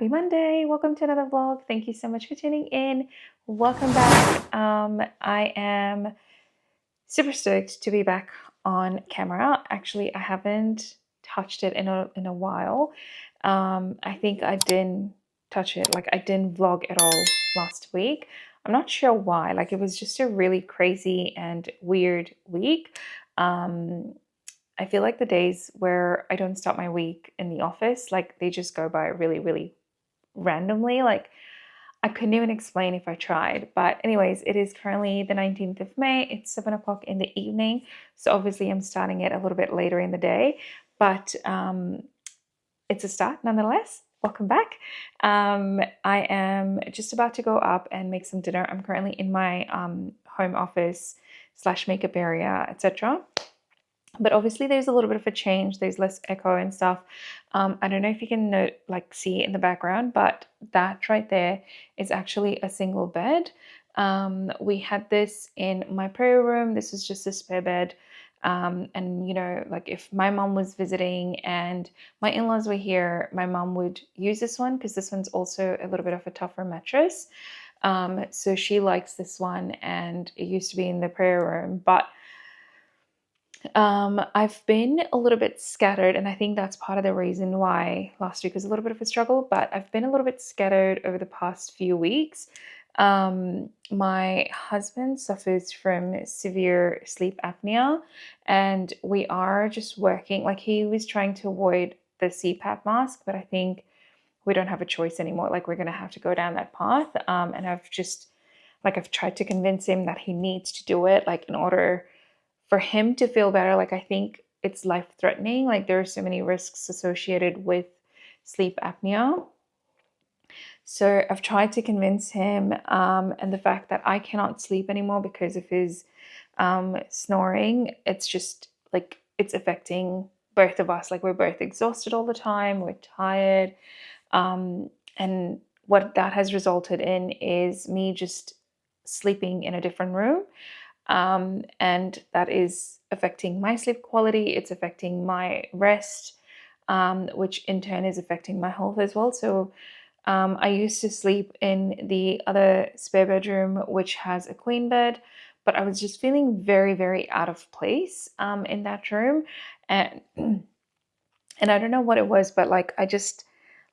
Happy Monday. Welcome to another vlog. Thank you so much for tuning in. Welcome back. I am super stoked to be back on camera. Actually, I haven't touched it in a while. I think I didn't touch it, like I didn't vlog at all last week. I'm not sure why. Like it was just a really crazy and weird week. I feel like the days where I don't start my week in the office, like they just go by really, really randomly. Like I couldn't even explain if I tried. But anyways, it is currently the 19th of May. It's 7 o'clock in the evening. So obviously I'm starting it a little bit later in the day, but it's a start nonetheless. Welcome back. I am just about to go up and make some dinner. I'm currently in my home office / makeup area, etc. But obviously there's a little bit of a change. There's less echo and stuff. I don't know if you can see in the background, but that right there is actually a single bed. We had this in my prayer room. This is just a spare bed. And you know, like if my mom was visiting and my in-laws were here, my mom would use this one because this one's also a little bit of a tougher mattress. So she likes this one, and it used to be in the prayer room, but I've been a little bit scattered, and I think that's part of the reason why last week was a little bit of a struggle, but I've been a little bit scattered over the past few weeks. My husband suffers from severe sleep apnea, and we are just working, like he was trying to avoid the CPAP mask, but I think we don't have a choice anymore. Like we're going to have to go down that path. And I've tried to convince him that he needs to do it, like in order for him to feel better. Like I think it's life-threatening. Like there are so many risks associated with sleep apnea. So I've tried to convince him, and the fact that I cannot sleep anymore because of his snoring, it's just like it's affecting both of us. Like we're both exhausted all the time, we're tired. And what that has resulted in is me just sleeping in a different room. And that is affecting my sleep quality. It's affecting my rest, which in turn is affecting my health as well. So I used to sleep in the other spare bedroom, which has a queen bed, but I was just feeling very, very out of place in that room. And and I don't know what it was, but like I just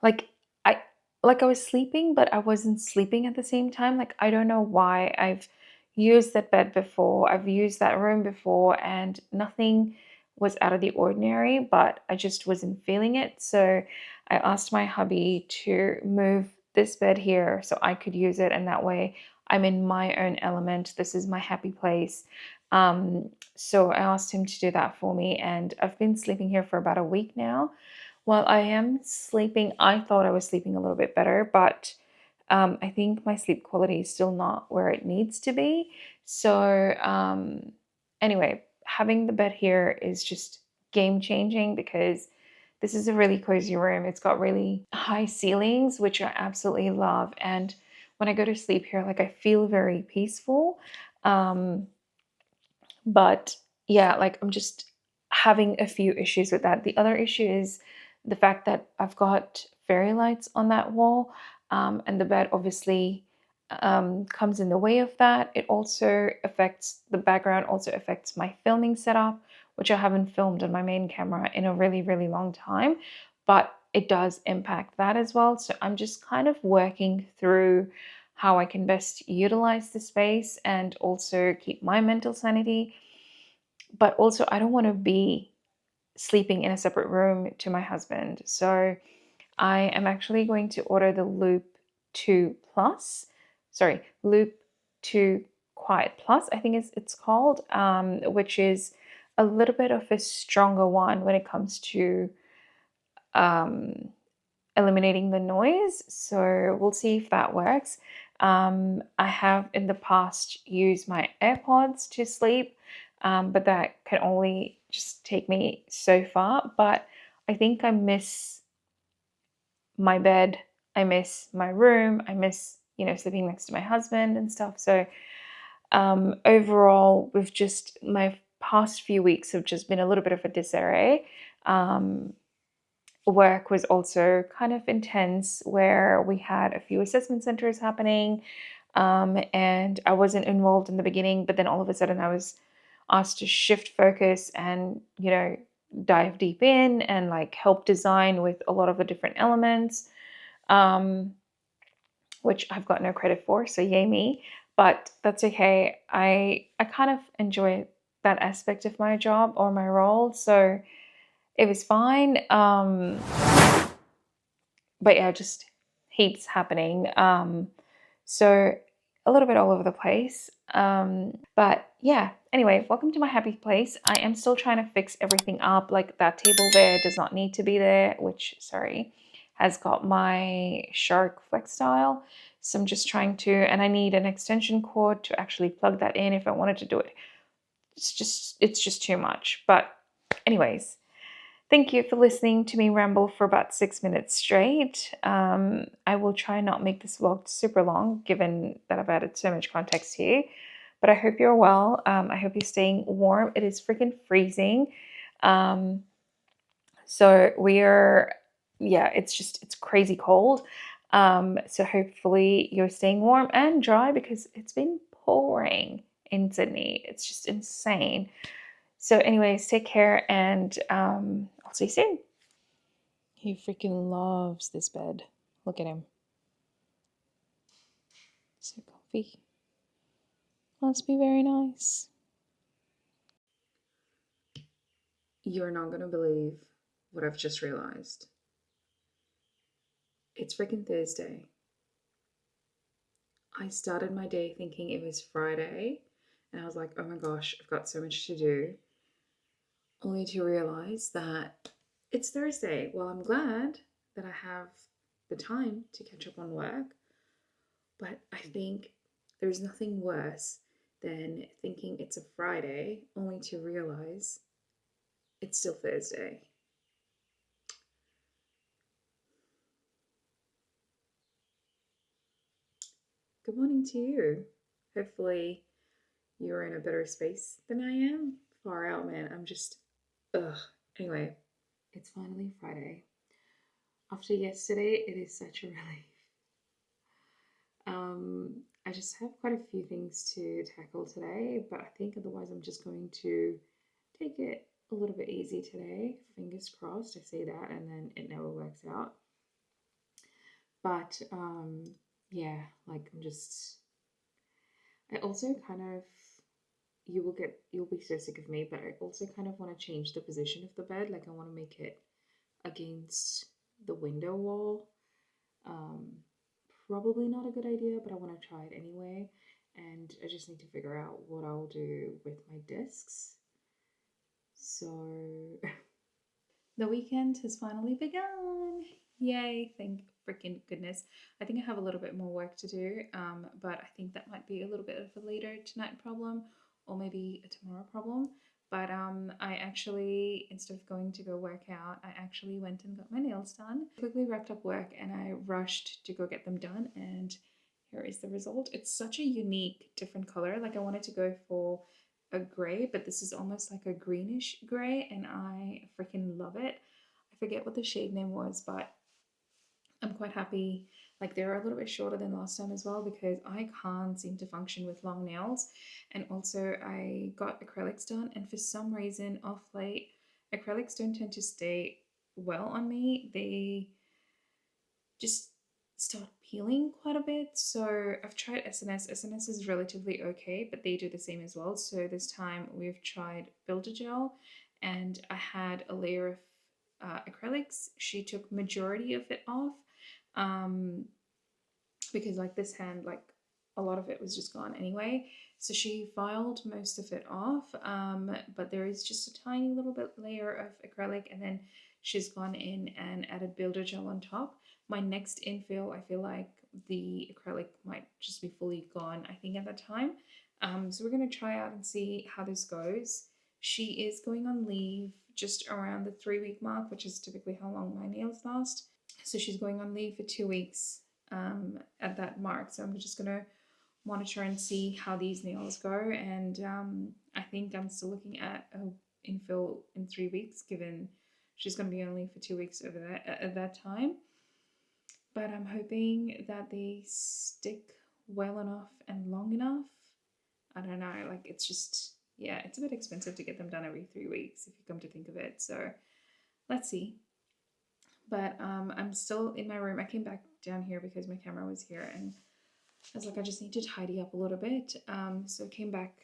like I I was sleeping, but I wasn't sleeping at the same time. Like I don't know why. I've used that bed before, I've used that room before, and nothing was out of the ordinary, but I just wasn't feeling it. So I asked my hubby to move this bed here so I could use it, and that way I'm in my own element. This is my happy place. So I asked him to do that for me, and I've been sleeping here for about a week now. While I am sleeping, I thought I was sleeping a little bit better, but I think my sleep quality is still not where it needs to be. So anyway, having the bed here is just game changing because this is a really cozy room. It's got really high ceilings, which I absolutely love. And when I go to sleep here, like I feel very peaceful. But yeah, like I'm just having a few issues with that. The other issue is the fact that I've got fairy lights on that wall, and the bed obviously comes in the way of that. It also affects the background, also affects my filming setup, which I haven't filmed on my main camera in a really, really long time, but it does impact that as well. So I'm just kind of working through how I can best utilize the space and also keep my mental sanity. But also, I don't want to be sleeping in a separate room to my husband. So I am actually going to order the Loop 2 Plus. Sorry, Loop 2 Quiet Plus, I think it's called, which is a little bit of a stronger one when it comes to um, eliminating the noise. So we'll see if that works. I have in the past used my AirPods to sleep, but that can only just take me so far. But I think I miss my bed, I miss my room, I miss, you know, sleeping next to my husband and stuff. So overall, with just my past few weeks have just been a little bit of a disarray. work was also kind of intense, where we had a few assessment centers happening, and I wasn't involved in the beginning, but then all of a sudden I was asked to shift focus and, dive deep in and like help design with a lot of the different elements, um, which I've got no credit for, so yay me. But that's okay. I kind of enjoy that aspect of my job or my role, so it was fine. But yeah, just heaps happening. So a little bit all over the place. But yeah, anyway, welcome to my happy place. I am still trying to fix everything up. Like that table there does not need to be there, which, sorry, has got my shark flex style. So I'm just trying to, and I need an extension cord to actually plug that in if I wanted to do it. It's just too much. But anyways, thank you for listening to me ramble for about 6 minutes straight. I will try not make this vlog super long, given that I've added so much context here. But I hope you're well. I hope you're staying warm. It is freaking freezing. Um, so yeah, it's crazy cold. So hopefully you're staying warm and dry because it's been pouring in Sydney. It's just insane. So anyways, take care and I'll see you soon. He freaking loves this bed. Look at him. So comfy. Must be very nice. You're not going to believe what I've just realized. It's freaking Thursday. I started my day thinking it was Friday, and I was like, oh my gosh, I've got so much to do. Only to realize that it's Thursday. Well, I'm glad that I have the time to catch up on work, but I think there's nothing worse than thinking it's a Friday only to realize it's still Thursday. Good morning to you. Hopefully, you're in a better space than I am. Far out, man. I'm just, ugh. Anyway, it's finally Friday. After yesterday, it is such a relief. I just have quite a few things to tackle today, but I think otherwise I'm just going to take it a little bit easy today. Fingers crossed, I say that and then it never works out. But yeah, like I also kind of, you'll be so sick of me, but I also kind of want to change the position of the bed. Like I want to make it against the window wall. Um, Probably not a good idea, but I want to try it anyway. And I just need to figure out what I'll do with my discs. So the weekend has finally begun. Yay, thank freaking goodness. I think I have a little bit more work to do, but I think that might be a little bit of a later tonight problem or maybe a tomorrow problem. But I actually, instead of going to go work out, I actually went and got my nails done. Quickly wrapped up work and I rushed to go get them done, and here is the result. It's such a unique, different color. Like I wanted to go for a gray, but this is almost like a greenish gray, and I freaking love it. I forget what the shade name was, but I'm quite happy. Like they're a little bit shorter than last time as well because I can't seem to function with long nails. And also I got acrylics done, and for some reason off late, acrylics don't tend to stay well on me. They just start peeling quite a bit. So I've tried SNS. SNS is relatively okay, but they do the same as well. So this time we've tried Builder Gel, and I had a layer of acrylics. She took majority of it off, um, because like this hand, like a lot of it was just gone anyway. So she filed most of it off, but there is just a tiny little bit layer of acrylic, and then she's gone in and added Builder Gel on top. My next infill, I feel like the acrylic might just be fully gone, I think, at that time. So we're going to try out and see how this goes. She is going on leave just around the 3-week mark, which is typically how long my nails last. So she's going on leave for 2 weeks at that mark. So I'm just going to monitor and see how these nails go. And I think I'm still looking at a infill in 3 weeks, given She's going to be only for 2 weeks over that at that time. But I'm hoping that they stick well enough and long enough. I don't know, like it's just, yeah, it's a bit expensive to get them done every 3 weeks if you come to think of it. So let's see. But I'm still in my room. I came back down here because my camera was here, and I was like, I just need to tidy up a little bit. So I came back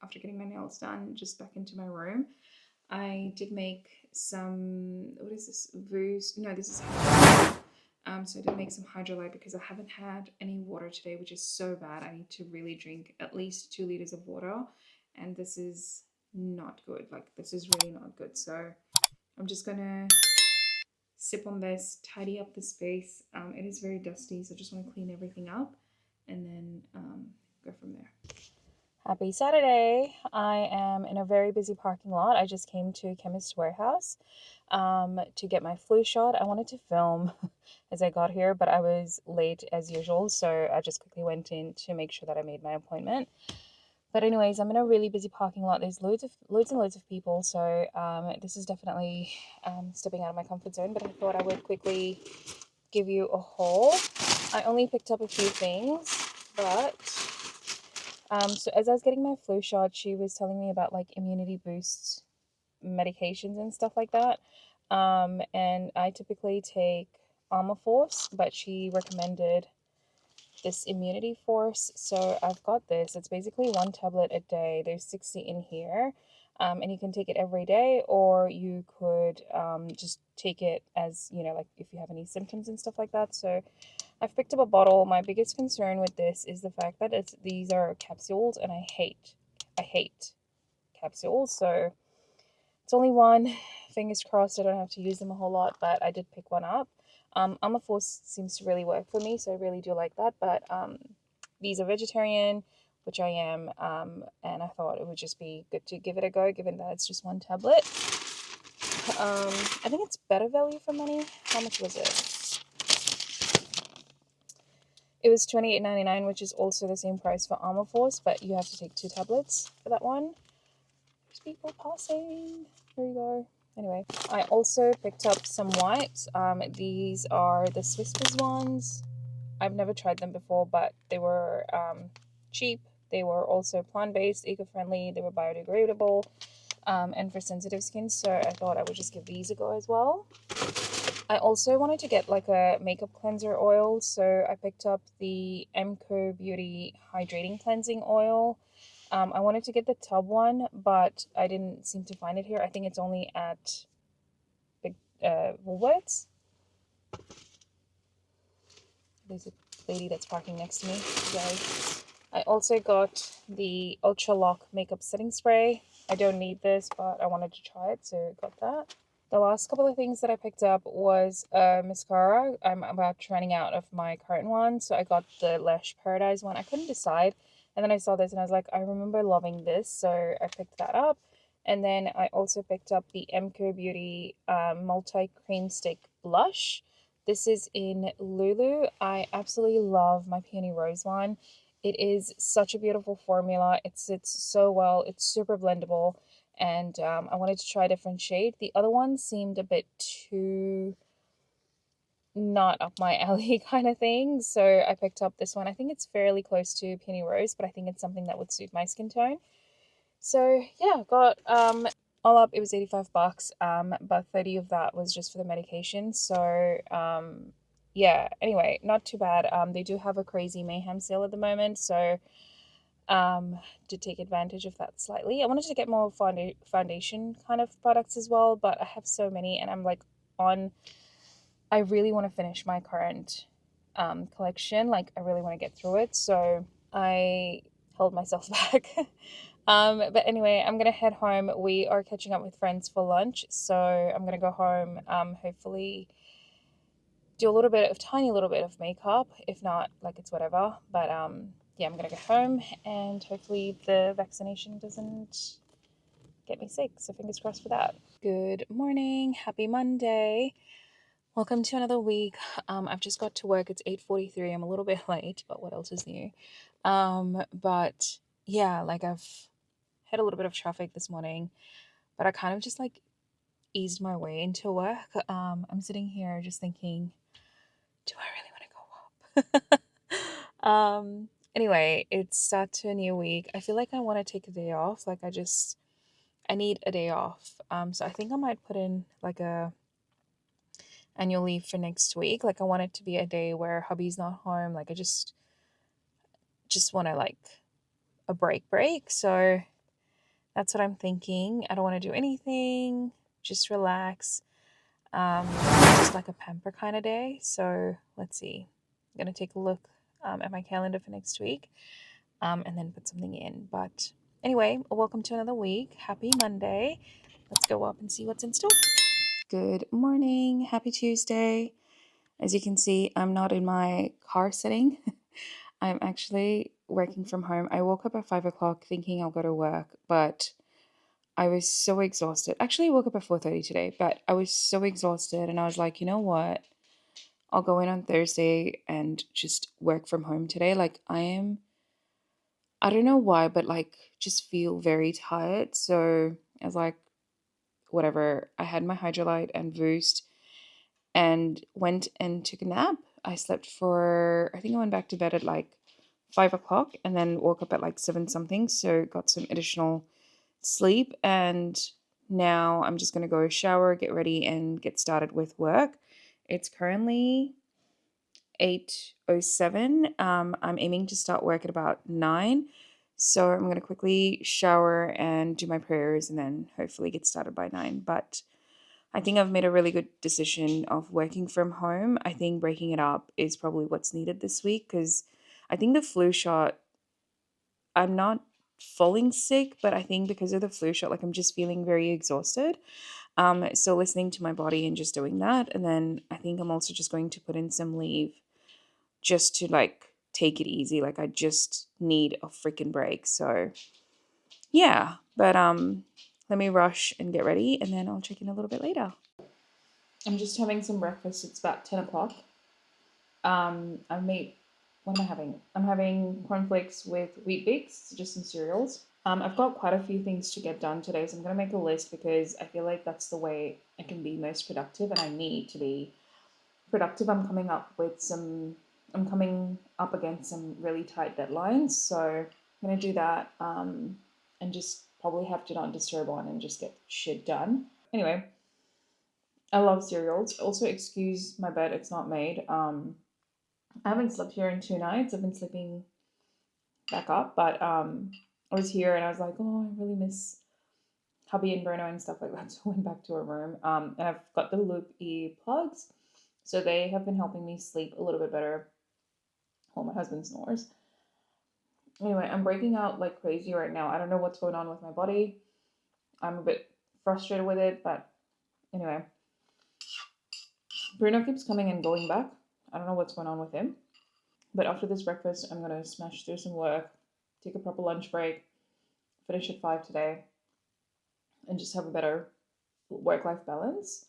after getting my nails done, just back into my room. I did make some, what is this? Vus? No, this is so I did make some hydrolyte because I haven't had any water today, which is so bad. I need to really drink at least 2 liters of water, and this is not good. Like, this is really not good. So I'm just gonna sip on this, tidy up the space. It is very dusty, so I just want to clean everything up and then go from there. Happy Saturday. I am in a very busy parking lot. I just came to Chemist Warehouse to get my flu shot. I wanted to film as I got here, but I was late as usual, so I just quickly went in to make sure that I made my appointment. But anyways, I'm in a really busy parking lot. There's loads and loads of people, so this is definitely stepping out of my comfort zone, but I thought I would quickly give you a haul. I only picked up a few things, but so as I was getting my flu shot, she was telling me about like immunity boost medications and stuff like that. And I typically take Armor Force, but she recommended this immunity force. So I've got this. It's basically 1 tablet a day. There's 60 in here. And you can take it every day, or you could just take it as, you know, like if you have any symptoms and stuff like that. So I've picked up a bottle. My biggest concern with this is the fact that these are capsules, and I hate capsules. So it's only one. Fingers crossed I don't have to use them a whole lot, but I did pick one up. Armor Force seems to really work for me, so I really do like that. But these are vegetarian, which I am, and I thought it would just be good to give it a go, given that it's just 1 tablet. I think it's better value for money. How much was it? It was $28.99, which is also the same price for Armor Force, but you have to take 2 tablets for that one. There's people passing. Here we go. Anyway, I also picked up some wipes. These are the Whispers ones. I've never tried them before, but they were cheap. They were also plant-based, eco-friendly. They were biodegradable, and for sensitive skin, so I thought I would just give these a go as well. I also wanted to get like a makeup cleanser oil, so I picked up the Emco Beauty Hydrating Cleansing Oil. I wanted to get the tub one, but I didn't seem to find it here. I think it's only at Big Woolworths. There's a lady that's parking next to me. Yay. I also got the Ultra Lock Makeup Setting Spray. I don't need this, but I wanted to try it, so got that. The last couple of things that I picked up was mascara. I'm about running out of my current one, so I got the Lash Paradise one. I couldn't decide, and then I saw this and I was like, I remember loving this, so I picked that up. And then I also picked up the Emco Beauty Multi Cream Stick Blush. This is in Lulu. I absolutely love my Peony Rose one. It is such a beautiful formula. It sits so well. It's super blendable. And I wanted to try a different shade. The other one seemed a bit too not up my alley kind of thing. So I picked up this one. I think it's fairly close to Peony Rose, but I think it's something that would suit my skin tone. So yeah, got all up it was $85, but 30 of that was just for the medication. So yeah, anyway, not too bad. They do have a crazy mayhem sale at the moment, so to take advantage of that slightly. I wanted to get more foundation kind of products as well, but I have so many, and I'm like I really want to finish my current collection. Like, I really want to get through it, so I held myself back. But anyway, I'm gonna head home. We are catching up with friends for lunch, so I'm gonna go home, hopefully do a tiny little bit of makeup. If not, like, it's whatever. But yeah, I'm gonna go home, and hopefully the vaccination doesn't get me sick, so fingers crossed for that. Good morning, happy Monday. Welcome to another week. I've just got to work. It's 8:43. I'm a little bit late, but what else is new? But yeah, like, I've had a little bit of traffic this morning, but I kind of just like eased my way into work. I'm sitting here just thinking, do I really want to go up? Anyway, it's start to a new week. I feel like I want to take a day off. Like I need a day off. So I think I might put in like a annual leave for next week. Like I want it to be a day where hubby's not home. Like I just want to like a break. So that's what I'm thinking. I don't want to do anything. Just relax. Just like a pamper kind of day. So let's see. I'm gonna take a look at my calendar for next week, and then put something in. But anyway, welcome to another week. Happy Monday. Let's go up and see what's in store. Good morning. Happy Tuesday. As you can see, I'm not in my car setting. I'm actually working from home. I woke up at 5 o'clock thinking I'll go to work, but I was so exhausted. Actually, I woke up at 4:30 today, but I was so exhausted and I was like, you know what? I'll go in on Thursday and just work from home today. Like I don't know why, but like just feel very tired. So I was like, whatever. I had my hydrolyte and boost and went and took a nap. I slept for, I think I went back to bed at like 5 o'clock and then woke up at like seven something. So got some additional sleep. And now I'm just going to go shower, get ready, and get started with work. It's currently 8:07. I'm aiming to start work at about 9. So I'm going to quickly shower and do my prayers and then hopefully get started by 9. But I think I've made a really good decision of working from home. I think breaking it up is probably what's needed this week because I think the flu shot, I'm not falling sick, but I think because of the flu shot, like I'm just feeling very exhausted. So listening to my body and just doing that. And then I think I'm also just going to put in some leave just to like take it easy. Like I just need a freaking break. So yeah, but let me rush and get ready and then I'll check in a little bit later. I'm just having some breakfast. It's about 10 o'clock. I made, what am I having? I'm having cornflakes with wheat bix, just some cereals. I've got quite a few things to get done today, so I'm going to make a list because I feel like that's the way I can be most productive and I need to be productive. I'm coming up against some really tight deadlines, so I'm going to do that and just probably have to not disturb on and just get shit done. Anyway, I love cereals. Also, excuse my bed, it's not made. I haven't slept here in 2 nights. I've been sleeping back up, but I was here and I was like, oh, I really miss hubby and Bruno and stuff like that. So I went back to a room. And I've got the loop ear plugs, so they have been helping me sleep a little bit better while my husband snores. Anyway, I'm breaking out like crazy right now. I don't know what's going on with my body. I'm a bit frustrated with it, but anyway, Bruno keeps coming and going back. I don't know what's going on with him. But after this breakfast, I'm gonna smash through some work, take a proper lunch break, finish at 5 today, and just have a better work-life balance.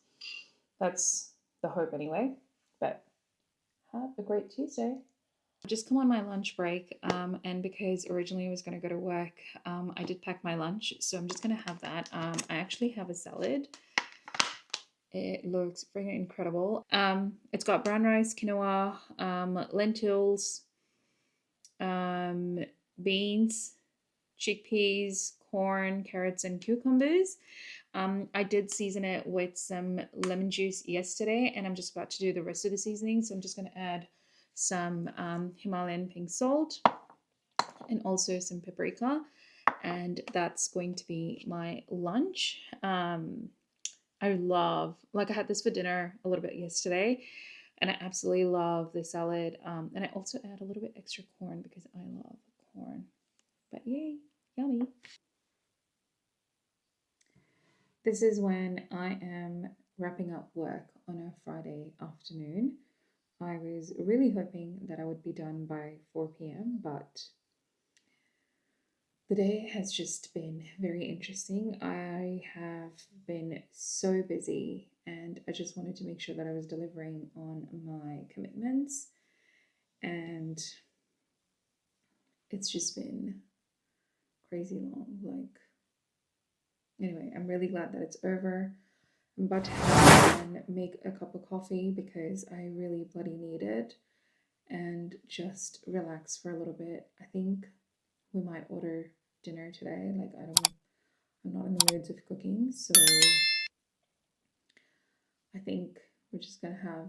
That's the hope anyway. But have a great Tuesday. I've just come on my lunch break, and because originally I was going to go to work, I did pack my lunch, so I'm just going to have that. I actually have a salad. It looks freaking incredible. It's got brown rice, quinoa, lentils, beans, chickpeas, corn, carrots, and cucumbers. I did season it with some lemon juice yesterday, and I'm just about to do the rest of the seasoning. So I'm just going to add some Himalayan pink salt and also some paprika, and that's going to be my lunch. I love, like I had this for dinner a little bit yesterday, and I absolutely love the salad. And I also add a little bit extra corn because I love corn. But yay, yummy. This is when I am wrapping up work on a Friday afternoon. I was really hoping that I would be done by 4 p.m., but the day has just been very interesting. I have been so busy and I just wanted to make sure that I was delivering on my commitments, and it's just been crazy long. Like, anyway, I'm really glad that it's over. I'm about to head and make a cup of coffee because I really bloody need it, and just relax for a little bit. I think we might order dinner today. Like I'm not in the mood of cooking, so I think we're just gonna have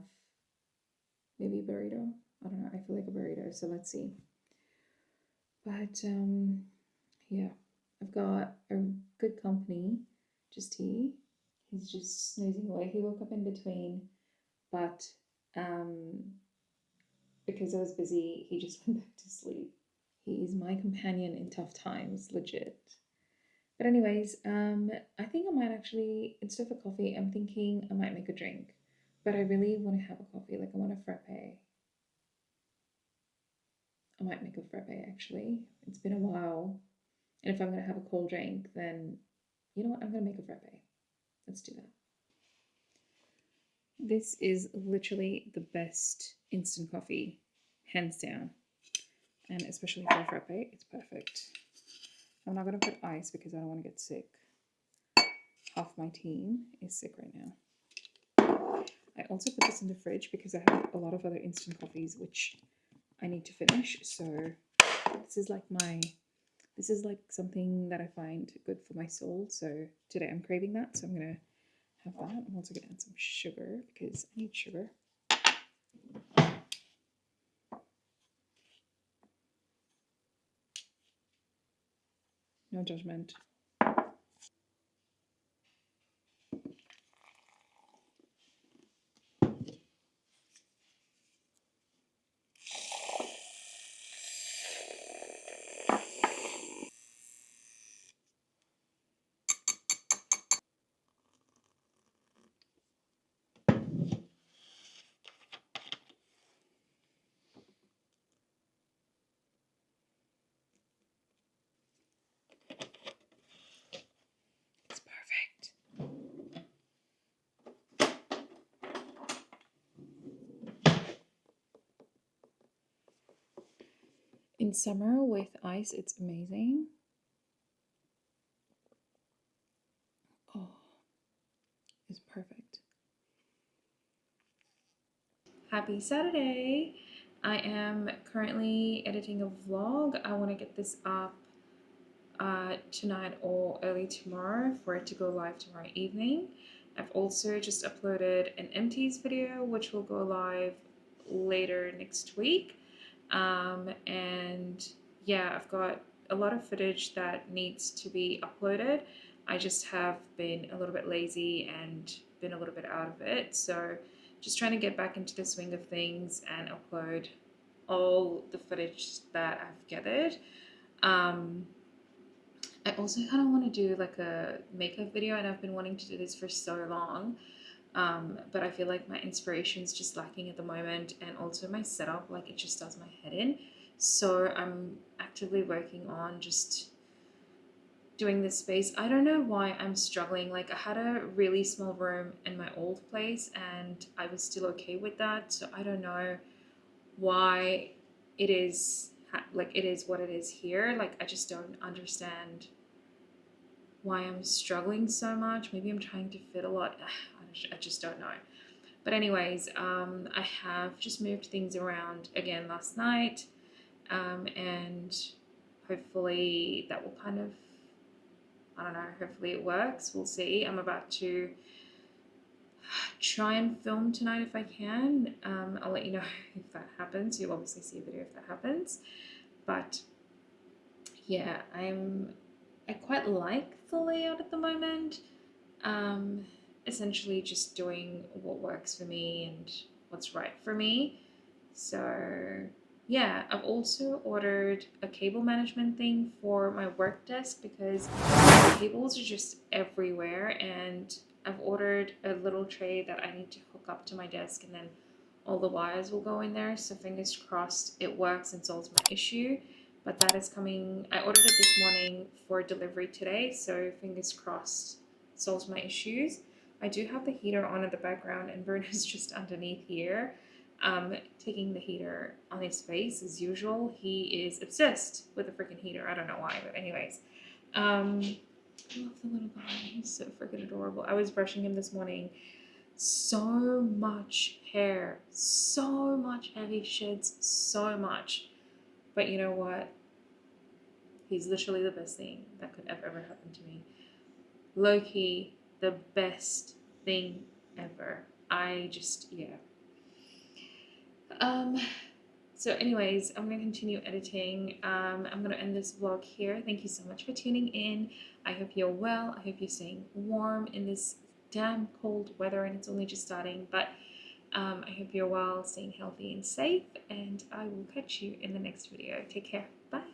maybe a burrito. I don't know. I feel like a burrito, so let's see. But yeah, I've got a good company. Just he. He's just snoozing away. He woke up in between, but um, because I was busy, he just went back to sleep. He is my companion in tough times, legit. But anyways, I think I might actually, instead of a coffee, I'm thinking I might make a drink. But I really want to have a coffee. Like I want a frappe. I might make a frappe actually. It's been a while. And if I'm gonna have a cold drink, then you know what? I'm gonna make a frappe. Let's do that. This is literally the best instant coffee, hands down. And especially for a frappe, it's perfect. I'm not gonna put ice because I don't want to get sick. Half my team is sick right now. I also put this in the fridge because I have a lot of other instant coffees which I need to finish. So this is like something that I find good for my soul. So today I'm craving that, so I'm gonna have that. I'm also gonna add some sugar because I need sugar. No judgment. It's perfect. In summer with ice, it's amazing. Oh, it's perfect. Happy Saturday! I am currently editing a vlog. I want to get this up tonight or early tomorrow for it to go live tomorrow evening. I've also just uploaded an empties video which will go live later next week. And yeah, I've got a lot of footage that needs to be uploaded. I just have been a little bit lazy and been a little bit out of it. So just trying to get back into the swing of things and upload all the footage that I've gathered. I also kind of want to do like a makeup video, and I've been wanting to do this for so long. But I feel like my inspiration is just lacking at the moment, and also my setup, like it just does my head in. So I'm actively working on just doing this space. I don't know why I'm struggling. Like I had a really small room in my old place and I was still okay with that. So I don't know why it is like it is what it is here. Like I just don't understand why I'm struggling so much. Maybe I'm trying to fit a lot. I just don't know. But anyways, I have just moved things around again last night, and hopefully that will kind of, I don't know, hopefully it works. We'll see. I'm about to try and film tonight if I can. I'll let you know if that happens. You'll obviously see a video if that happens. But yeah, I quite like the layout at the moment. Essentially just doing what works for me and what's right for me. So yeah, I've also ordered a cable management thing for my work desk because the cables are just everywhere, and I've ordered a little tray that I need to hook up to my desk, and then all the wires will go in there. So fingers crossed it works and solves my issue. But that is coming. I ordered it this morning for delivery today, so fingers crossed solves my issues. I do have the heater on in the background, and Bruno's just underneath here, taking the heater on his face as usual. He is obsessed with the freaking heater. I don't know why, but anyways. Um, I love the little guy. He's so freaking adorable. I was brushing him this morning. So much hair, so much hair. He sheds so much. But you know what? He's literally the best thing that could ever happen to me. Low key, the best thing ever. I just, yeah. So anyways, I'm going to continue editing. I'm going to end this vlog here. Thank you so much for tuning in. I hope you're well. I hope you're staying warm in this damn cold weather, and it's only just starting. But I hope you're well, staying healthy and safe, and I will catch you in the next video. Take care. Bye.